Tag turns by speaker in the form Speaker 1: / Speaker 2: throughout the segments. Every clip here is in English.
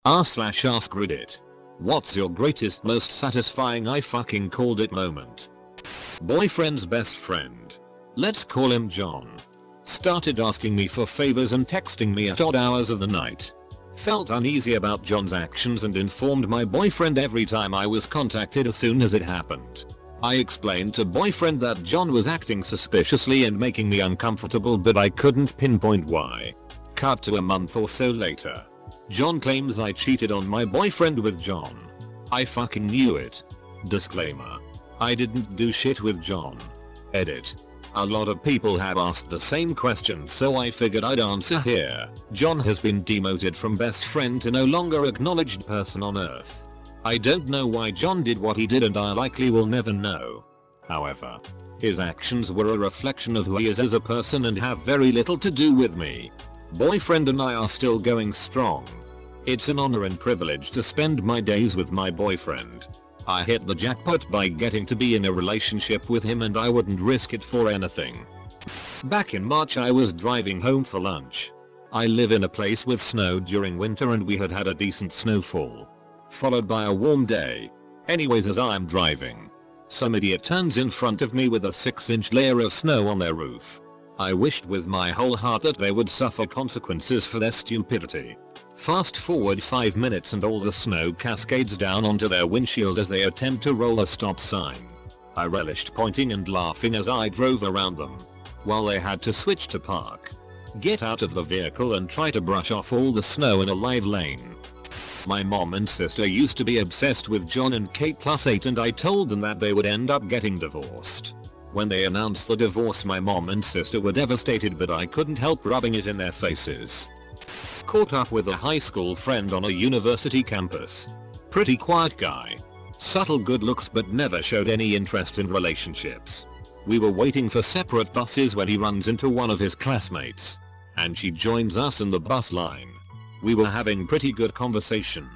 Speaker 1: r/AskReddit. What's your greatest most satisfying I fucking called it moment? Boyfriend's best friend. Let's call him John. Started asking me for favors and texting me at odd hours of the night. Felt uneasy about John's actions and informed my boyfriend every time I was contacted as soon as it happened. I explained to boyfriend that John was acting suspiciously and making me uncomfortable, but I couldn't pinpoint why. Cut to a month or so later. John claims I cheated on my boyfriend with John. I fucking knew it. Disclaimer. I didn't do shit with John. Edit. A lot of people have asked the same question, so I figured I'd answer here. John has been demoted from best friend to no longer acknowledged person on earth. I don't know why John did what he did, and I likely will never know. However, his actions were a reflection of who he is as a person and have very little to do with me. Boyfriend and I are still going strong. It's an honor and privilege to spend my days with my boyfriend. I hit the jackpot by getting to be in a relationship with him, and I wouldn't risk it for anything. Back in March I was driving home for lunch. I live in a place with snow during winter and we had a decent snowfall, followed by a warm day. Anyways, as I'm driving, some idiot turns in front of me with a 6-inch layer of snow on their roof. I wished with my whole heart that they would suffer consequences for their stupidity. Fast forward 5 minutes and all the snow cascades down onto their windshield as they attempt to roll a stop sign. I relished pointing and laughing as I drove around them, while they had to switch to park, get out of the vehicle and try to brush off all the snow in a live lane. My mom and sister used to be obsessed with John and Kate +8, and I told them that they would end up getting divorced. When they announced the divorce, my mom and sister were devastated, but I couldn't help rubbing it in their faces. Caught up with a high school friend on a university campus. Pretty quiet guy. Subtle good looks but never showed any interest in relationships. We were waiting for separate buses when he runs into one of his classmates, and she joins us in the bus line. We were having pretty good conversation,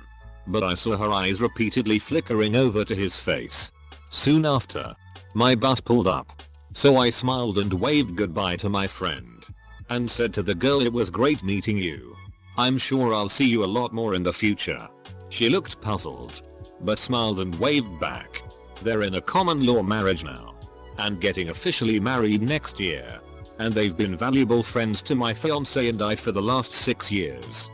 Speaker 1: but I saw her eyes repeatedly flickering over to his face. Soon after, my bus pulled up, so I smiled and waved goodbye to my friend, and said to the girl, "It was great meeting you. I'm sure I'll see you a lot more in the future." She looked puzzled, but smiled and waved back. They're in a common law marriage now, and getting officially married next year, and they've been valuable friends to my fiance and I for the last 6 years.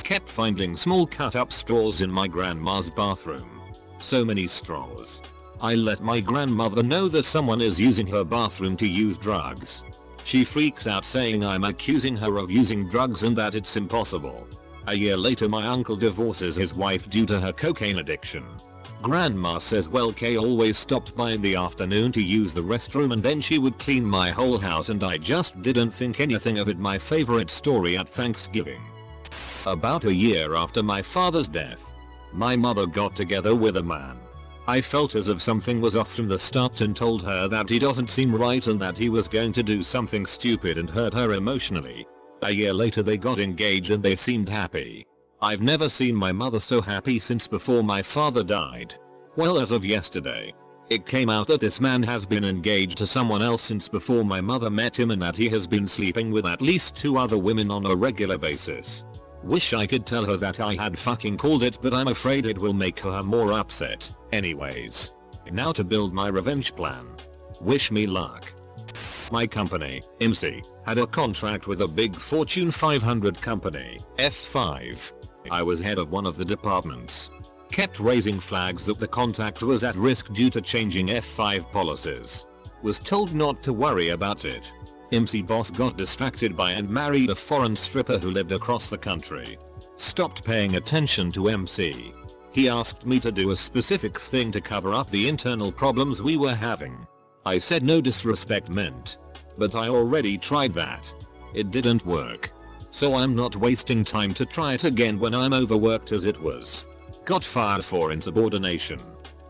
Speaker 1: Kept finding small cut up straws in my grandma's bathroom. So many straws. I let my grandmother know that someone is using her bathroom to use drugs. She freaks out, saying I'm accusing her of using drugs and that it's impossible. A year later my uncle divorces his wife due to her cocaine addiction. Grandma says, well, Kay always stopped by in the afternoon to use the restroom and then she would clean my whole house, and I just didn't think anything of it. My favorite story at Thanksgiving. About a year after my father's death, my mother got together with a man. I felt as if something was off from the start and told her that he doesn't seem right and that he was going to do something stupid and hurt her emotionally. A year later they got engaged and they seemed happy. I've never seen my mother so happy since before my father died. Well, as of yesterday, it came out that this man has been engaged to someone else since before my mother met him, and that he has been sleeping with at least 2 other women on a regular basis. Wish I could tell her that I had fucking called it, but I'm afraid it will make her more upset. Anyways, now to build my revenge plan. Wish me luck. My company, IMC, had a contract with a big Fortune 500 company, F5. I was head of one of the departments. Kept raising flags that the contract was at risk due to changing F5 policies. Was told not to worry about it. IMC boss got distracted by and married a foreign stripper who lived across the country. Stopped paying attention to MC. He asked me to do a specific thing to cover up the internal problems we were having. I said no disrespect meant, but I already tried that. It didn't work. So I'm not wasting time to try it again when I'm overworked as it was. Got fired for insubordination.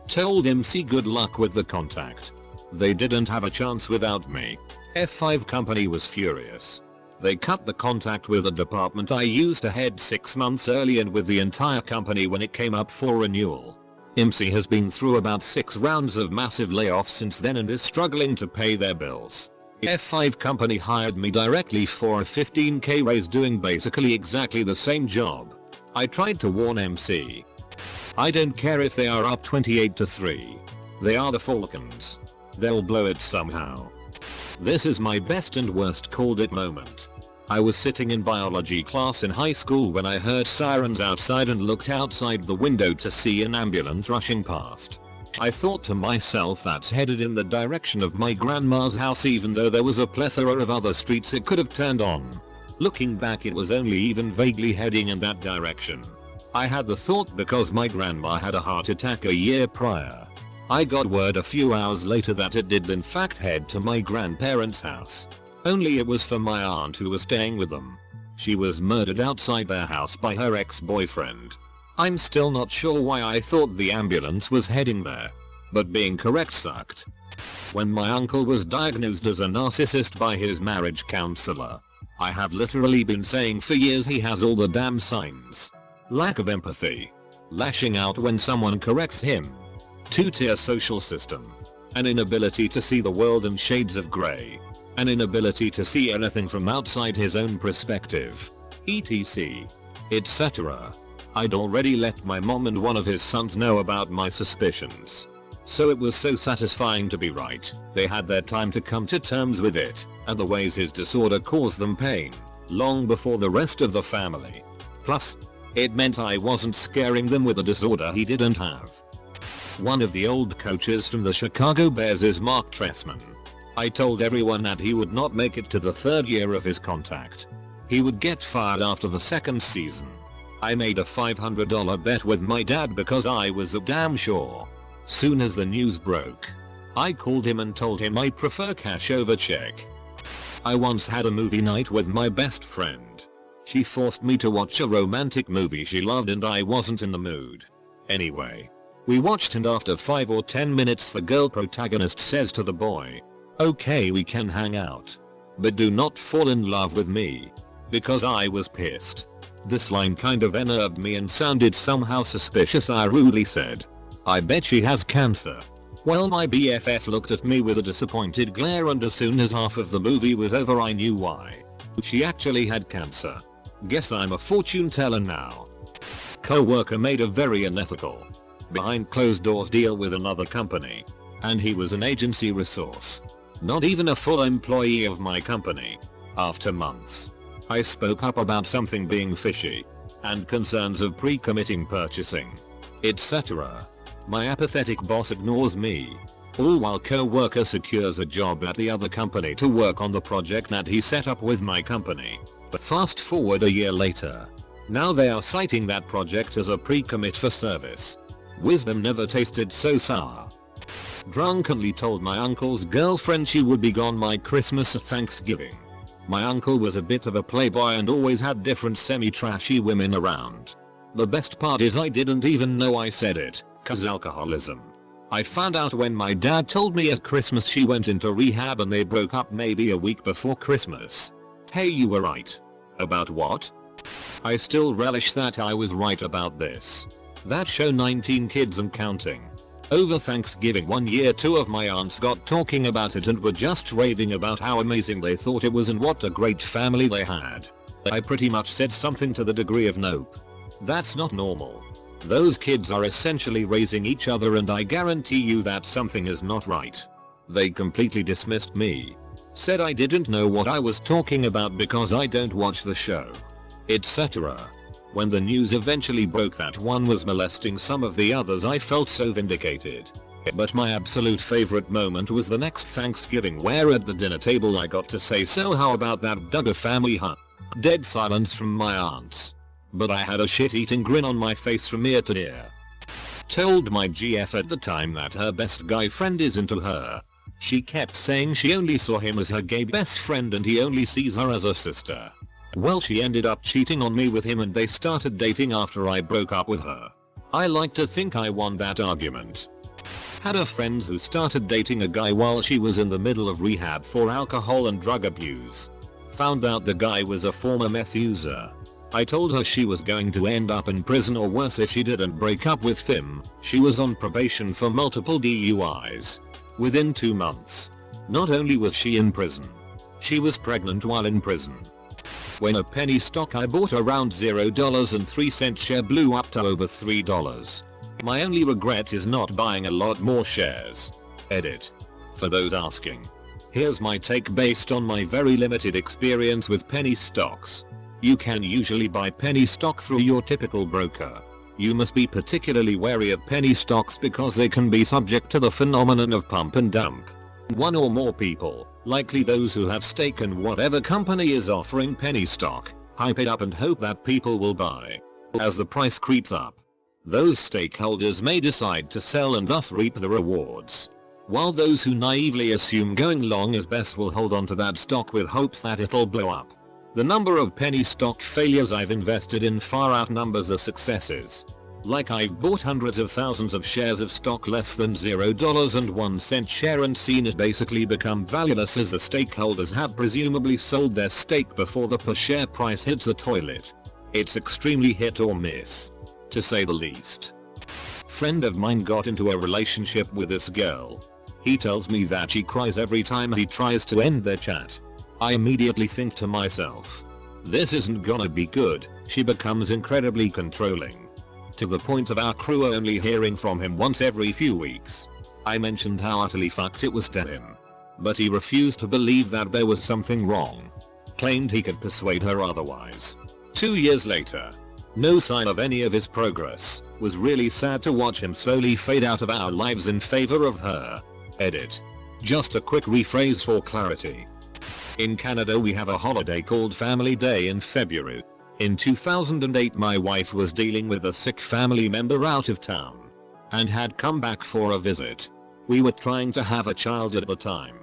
Speaker 1: Told MC good luck with the contact. They didn't have a chance without me. F5 company was furious. They cut the contact with the department I used to head 6 months early and with the entire company when it came up for renewal. IMC has been through about 6 rounds of massive layoffs since then and is struggling to pay their bills. F5 company hired me directly for a 15k raise doing basically exactly the same job. I tried to warn MC. I don't care if they are up 28-3. They are the Falcons. They'll blow it somehow. This is my best and worst called it moment. I was sitting in biology class in high school when I heard sirens outside and looked outside the window to see an ambulance rushing past. I thought to myself that's headed in the direction of my grandma's house even though there was a plethora of other streets it could have turned on. Looking back it was only even vaguely heading in that direction. I had the thought because my grandma had a heart attack a year prior. I got word a few hours later that it did in fact head to my grandparents' house. Only it was for my aunt who was staying with them. She was murdered outside their house by her ex-boyfriend. I'm still not sure why I thought the ambulance was heading there. But being correct sucked. When my uncle was diagnosed as a narcissist by his marriage counselor, I have literally been saying for years he has all the damn signs. Lack of empathy. Lashing out when someone corrects him. Two-tier social system. An inability to see the world in shades of grey. An inability to see anything from outside his own perspective. etc. etc. I'd already let my mom and one of his sons know about my suspicions. So it was so satisfying to be right. They had their time to come to terms with it, and the ways his disorder caused them pain, long before the rest of the family. Plus, it meant I wasn't scaring them with a disorder he didn't have. One of the old coaches from the Chicago Bears is Mark Trestman. I told everyone that he would not make it to the third year of his contract. He would get fired after the second season. I made a $500 bet with my dad because I was damn sure. Soon as the news broke, I called him and told him I prefer cash over check. I once had a movie night with my best friend. She forced me to watch a romantic movie she loved and I wasn't in the mood. Anyway, we watched and after 5 or 10 minutes the girl protagonist says to the boy, "Okay, we can hang out. But do not fall in love with me." Because I was pissed. This line kind of enerved me and sounded somehow suspicious. I rudely said, "I bet she has cancer." Well, my BFF looked at me with a disappointed glare and as soon as half of the movie was over I knew why. She actually had cancer. Guess I'm a fortune teller now. Co-worker made a very unethical, behind closed doors deal with another company. And he was an agency resource. Not even a full employee of my company. After months, I spoke up about something being fishy, and concerns of pre-committing purchasing, etc. My apathetic boss ignores me, all while co-worker secures a job at the other company to work on the project that he set up with my company. But fast forward a year later, now they are citing that project as a pre-commit for service. Wisdom never tasted so sour. Drunkenly told my uncle's girlfriend she would be gone my Christmas or Thanksgiving. My uncle was a bit of a playboy and always had different semi-trashy women around. The best part is I didn't even know I said it, cause alcoholism. I found out when my dad told me at Christmas she went into rehab and they broke up maybe a week before Christmas. Hey, you were right. About what? I still relish that I was right about this. That show 19 Kids and Counting. Over Thanksgiving one year 2 of my aunts got talking about it and were just raving about how amazing they thought it was and what a great family they had. I pretty much said something to the degree of nope. That's not normal. Those kids are essentially raising each other and I guarantee you that something is not right. They completely dismissed me. Said I didn't know what I was talking about because I don't watch the show, etc. When the news eventually broke that one was molesting some of the others I felt so vindicated. But my absolute favorite moment was the next Thanksgiving where at the dinner table I got to say so how about that Duggar family huh? Dead silence from my aunts. But I had a shit-eating grin on my face from ear to ear. Told my GF at the time that her best guy friend is into her. She kept saying she only saw him as her gay best friend and he only sees her as a sister. Well, she ended up cheating on me with him and they started dating after I broke up with her. I like to think I won that argument. Had a friend who started dating a guy while she was in the middle of rehab for alcohol and drug abuse. Found out the guy was a former meth user. I told her she was going to end up in prison or worse if she didn't break up with him. She was on probation for multiple DUIs. Within 2 months, not only was she in prison, she was pregnant while in prison. When a penny stock I bought around $0.03 share blew up to over $3. My only regret is not buying a lot more shares. Edit. For those asking. Here's my take based on my very limited experience with penny stocks. You can usually buy penny stock through your typical broker. You must be particularly wary of penny stocks because they can be subject to the phenomenon of pump and dump. One or more people, likely those who have stake in whatever company is offering penny stock, hype it up and hope that people will buy. As the price creeps up, those stakeholders may decide to sell and thus reap the rewards. While those who naively assume going long is best will hold on to that stock with hopes that it'll blow up. The number of penny stock failures I've invested in far outnumbers the successes. Like I've bought hundreds of thousands of shares of stock less than $0.01 share and seen it basically become valueless as the stakeholders have presumably sold their stake before the per share price hits the toilet. It's extremely hit or miss, to say the least. Friend of mine got into a relationship with this girl. He tells me that she cries every time he tries to end their chat. I immediately think to myself, this isn't gonna be good. She becomes incredibly controlling, to the point of our crew only hearing from him once every few weeks. I mentioned how utterly fucked it was to him, but he refused to believe that there was something wrong. Claimed he could persuade her otherwise. 2 years later, no sign of any of his progress. Was really sad to watch him slowly fade out of our lives in favor of her. Edit. Just a quick rephrase for clarity. In Canada we have a holiday called Family Day in February. In 2008 my wife was dealing with a sick family member out of town and had come back for a visit. We were trying to have a child at the time.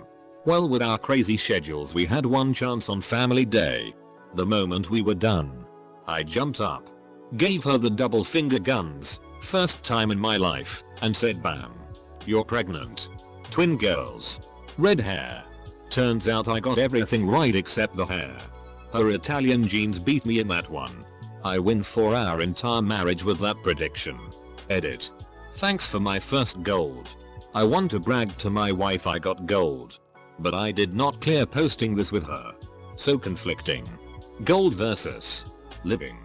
Speaker 1: Well, with our crazy schedules we had one chance on Family Day. The moment we were done, I jumped up, gave her the double finger guns, first time in my life, and said bam. You're pregnant. Twin girls. Red hair. Turns out I got everything right except the hair. Her Italian genes beat me in that one. I win for our entire marriage with that prediction. Edit. Thanks for my first gold. I want to brag to my wife I got gold. But I did not clear posting this with her. So conflicting. Gold versus living.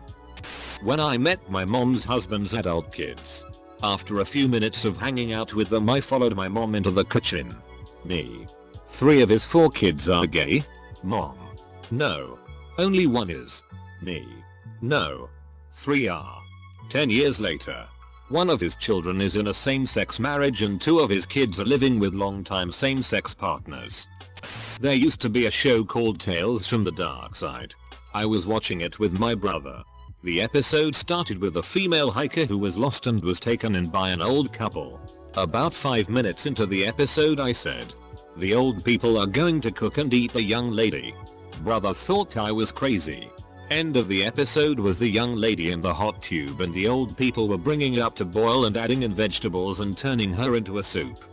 Speaker 1: When I met my mom's husband's adult kids, after a few minutes of hanging out with them I followed my mom into the kitchen. Me. 3 of his 4 kids are gay? Mom. No. Only 1 is. Me. No. 3 are. 10 years later, 1 of his children is in a same-sex marriage and 2 of his kids are living with long-time same-sex partners. There used to be a show called Tales from the Dark Side. I was watching it with my brother. The episode started with a female hiker who was lost and was taken in by an old couple. About 5 minutes into the episode I said, the old people are going to cook and eat the young lady. Brother thought I was crazy. End of the episode was the young lady in the hot tube and the old people were bringing it up to boil and adding in vegetables and turning her into a soup.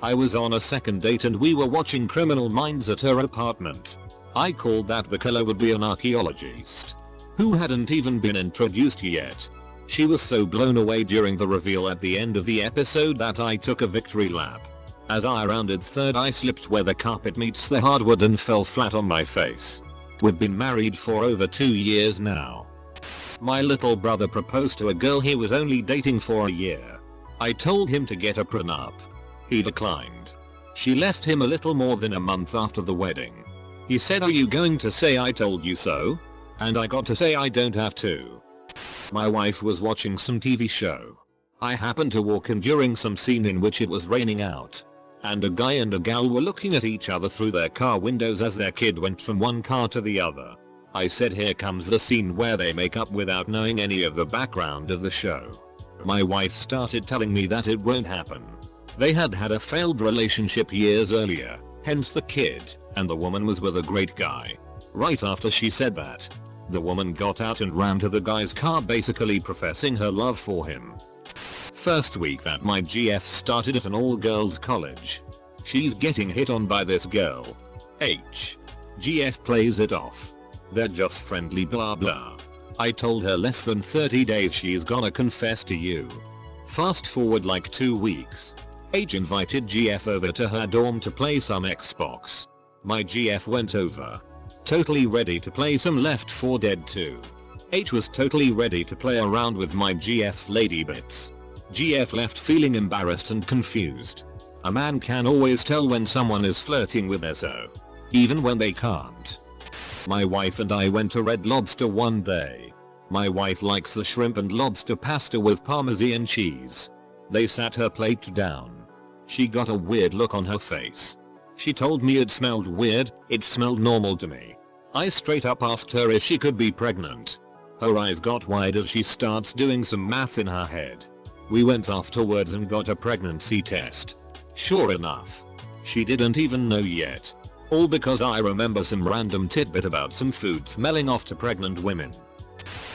Speaker 1: I was on a second date and we were watching Criminal Minds at her apartment. I called that the killer would be an archaeologist who hadn't even been introduced yet. She was so blown away during the reveal at the end of the episode that I took a victory lap. As I rounded third I slipped where the carpet meets the hardwood and fell flat on my face. We've been married for over 2 years now. My little brother proposed to a girl he was only dating for a year. I told him to get a prenup. He declined. She left him a little more than a month after the wedding. He said, "Are you going to say I told you so?" And I got to say I don't have to. My wife was watching some TV show. I happened to walk in during some scene in which it was raining out. And a guy and a gal were looking at each other through their car windows as their kid went from one car to the other. I said, here comes the scene where they make up without knowing any of the background of the show. My wife started telling me that it won't happen. They had had a failed relationship years earlier, hence the kid, and the woman was with a great guy. Right after she said that, the woman got out and ran to the guy's car basically professing her love for him. First week that my GF started at an all-girls college. She's getting hit on by this girl. GF plays it off. They're just friendly blah blah. I told her less than 30 days she's gonna confess to you. Fast forward like 2 weeks. invited GF over to her dorm to play some Xbox. My GF went over. totally ready to play some Left 4 Dead 2. 8 was totally ready to play around with my GF's lady bits. GF left feeling embarrassed and confused. A man can always tell when someone is flirting with SO, even when they can't. My wife and I went to Red Lobster one day. My wife likes the shrimp and lobster pasta with Parmesan cheese. They sat her plate down. She got a weird look on her face. She told me it smelled weird, it smelled normal to me. I straight up asked her if she could be pregnant. Her eyes got wide as she starts doing some math in her head. We went afterwards and got a pregnancy test. Sure enough, she didn't even know yet. All because I remember some random tidbit about some food smelling off to pregnant women.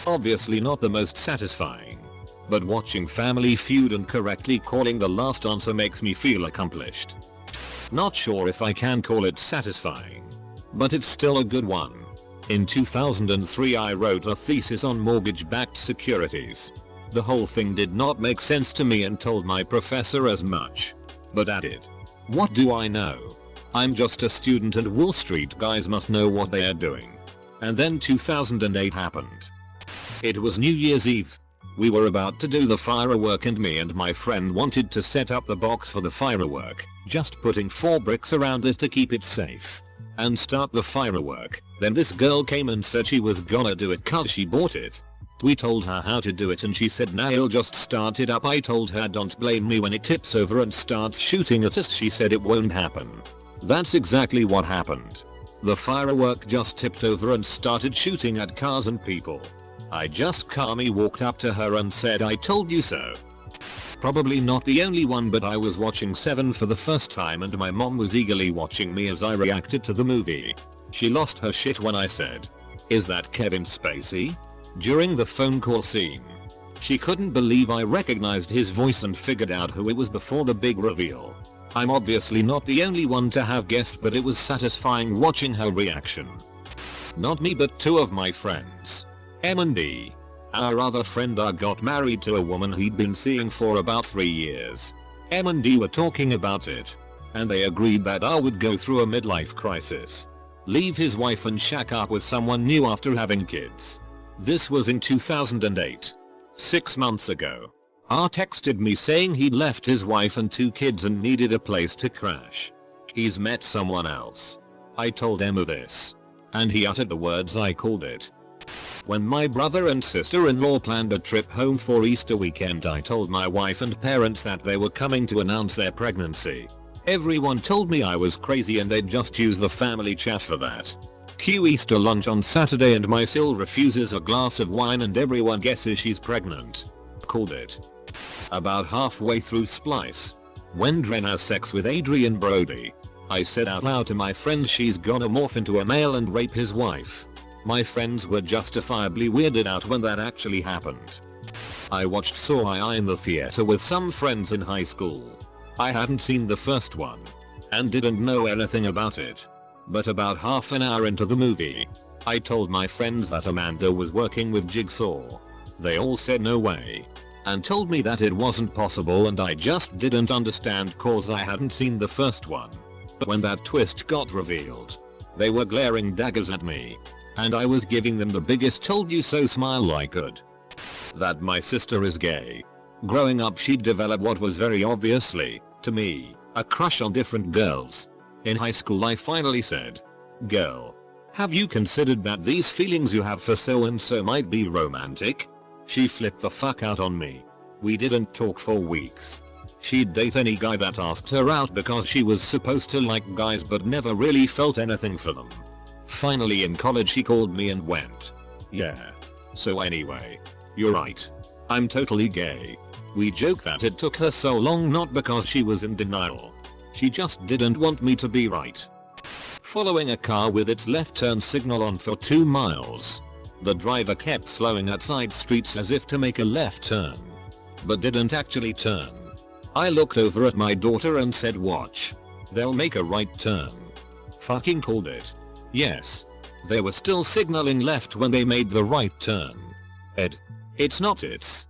Speaker 1: Obviously not the most satisfying. But watching Family Feud and correctly calling the last answer makes me feel accomplished. Not sure if I can call it satisfying, but it's still a good one. In 2003 I wrote a thesis on mortgage-backed securities. The whole thing did not make sense to me and told my professor as much. But added, what do I know? I'm just a student and Wall Street guys must know what they are doing. And then 2008 happened. It was New Year's Eve. We were about to do the firework and me and my friend wanted to set up the box for the firework, just putting 4 bricks around it to keep it safe. And start the firework. Then this girl came and said she was gonna do it cause she bought it. We told her how to do it and she said nah, I'll just start it up. I told her don't blame me when it tips over and starts shooting at us. She said it won't happen. That's exactly what happened. The firework just tipped over and started shooting at cars and people. I just calmly walked up to her and said I told you so. Probably not the only one, but I was watching Seven for the first time and my mom was eagerly watching me as I reacted to the movie. She lost her shit when I said, "Is that Kevin Spacey?" during the phone call scene. She couldn't believe I recognized his voice and figured out who it was before the big reveal. I'm obviously not the only one to have guessed, but it was satisfying watching her reaction. Not me, but 2 of my friends. M and D. Our other friend got married to a woman he'd been seeing for about 3 years. M and D were talking about it. And they agreed that R would go through a midlife crisis. Leave his wife and shack up with someone new after having kids. This was in 2008. 6 months ago. R texted me saying he'd left his wife and 2 kids and needed a place to crash. He's met someone else. I told Emma this. And he uttered the words I called it. When my brother and sister-in-law planned a trip home for Easter weekend, I told my wife and parents that they were coming to announce their pregnancy. Everyone told me I was crazy and they'd just use the family chat for that. Cue Easter lunch on Saturday and my sil refuses a glass of wine and everyone guesses she's pregnant. Called it. About halfway through Splice, when Dren has sex with Adrian Brody, I said out loud to my friends she's gonna morph into a male and rape his wife. My friends were justifiably weirded out when that actually happened. I watched Saw II in the theater with some friends in high school. I hadn't seen the first one and didn't know anything about it. But about half an hour into the movie, I told my friends that Amanda was working with Jigsaw. They all said no way and told me that it wasn't possible, and I just didn't understand cause I hadn't seen the first one. But when that twist got revealed, they were glaring daggers at me. And I was giving them the biggest told you so smile I could. That my sister is gay. Growing up she'd developed what was very obviously, to me, a crush on different girls. In high school I finally said, "Girl, have you considered that these feelings you have for so and so might be romantic?" She flipped the fuck out on me. We didn't talk for weeks. She'd date any guy that asked her out because she was supposed to like guys but never really felt anything for them. Finally in college she called me and went, "Yeah. So anyway, you're right. I'm totally gay." We joke that it took her so long not because she was in denial. She just didn't want me to be right. Following a car with its left turn signal on for 2 miles. The driver kept slowing at side streets as if to make a left turn. But didn't actually turn. I looked over at my daughter and said, "Watch. They'll make a right turn." Fucking called it. Yes. They were still signaling left when they made the right turn. Ed. It's not it's.